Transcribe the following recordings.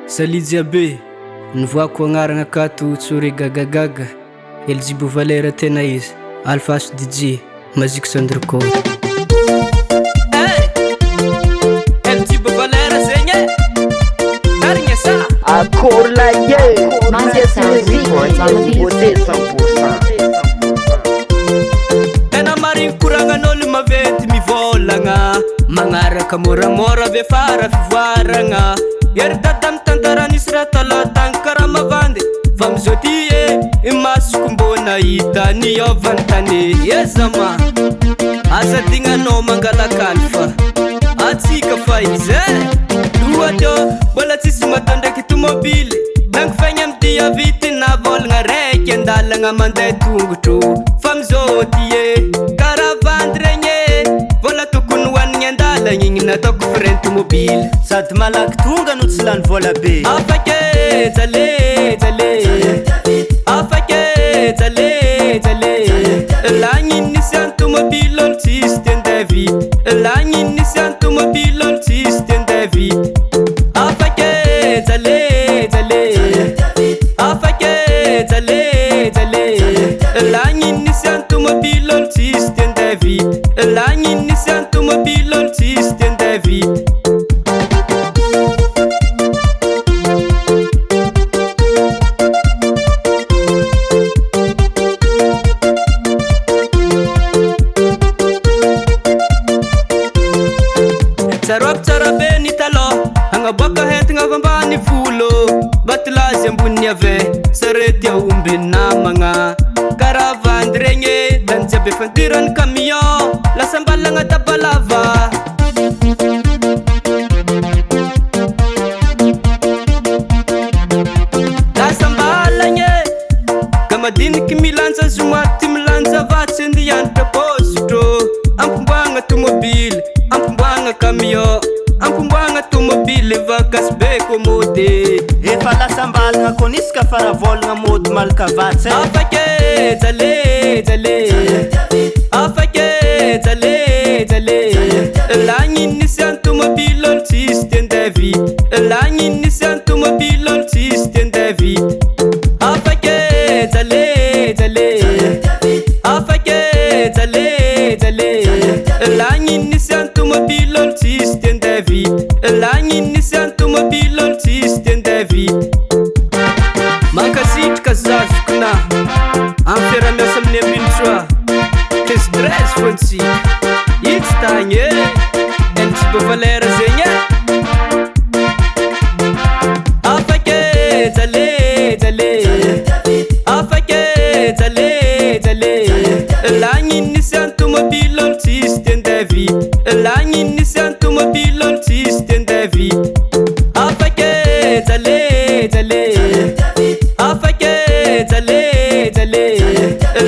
Salut Diabé, nivoako agnarana akato tsore gagagaga LJY VALEUR tena izy Alphas DJ Magic Sandriko. LJY VALEUR zegny Karigna sa Akola ye nouveauté 100%. Tena marigny koragnan'olo mavety mivolagna magnaraka moramora ve fara fivoaragna Yery dada mitantara nisy raha talatagny karaha mavandy fa amizao ty masoko mbona hita niovany tany ezama asa dignanao mangalakaly fa atsika fa izy lohateo mbola tsisy matandraiky tomobily nangifaigny amty avity na volagna raiky andalagna mandeha tongotro fa amizao ty karaha vandy regny vola tokony hoanigny andalagna igny nataoko frein tomobily sady malaky tonga no tsy lany vola be afake jale afake jale lagny nisy any tomobily olo tsisy tendeha vity lagny nisy any tomobily olo tsisy tendeha vity afake jale afake jale lagny nisy any tomobily olo tsisy tendeha vity lagny nisy any tomobily olo tsisy tendeha vity tsara be ny talo agnaboaka hentigna avy ambany volo batolazy ambony ave sarety aomby namagna karaha vandy regny tany jiaby fandirany camion lasa mbalagna tabalava lasa mbalagny ka madiniky milanja zomaty milanja vatsy andianitra positro ampomboagna tomobily ampomboagna camion ampomboagna tomobily vakasy be komody efa lasa mbalagna koniska fara volagna mody malaka vatsy afake jale afake jale lagny nisy any tomobily olo tsisy tendeha vity lagny nisy any tomobily olo tsisy tendeha vity afake jale afake jale lagny nisy any tomobily olo tsisy tendeha vity lagny nisy any tomobily olo tsisy tendeha vity mankasitraka zazokona amy fiaramiasa amin'ny ambinitsoa ke stress fontsika itsy tagny LJY VALEUR zegny afake jale afake jale lagny nisy any tomobily olo tsisy tendeha vity lagny nisy any tomobily olo tsisy tendeha vity afake jale afake jale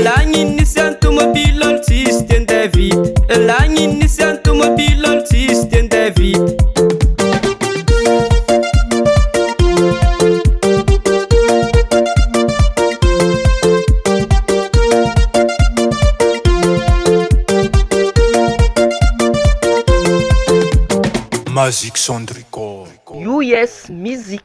lagny nisy any tomobily olo tsisy tendeha vity lagny nisy any tomobily olo tsisy tendeha vity Magic Sandriko. US Music.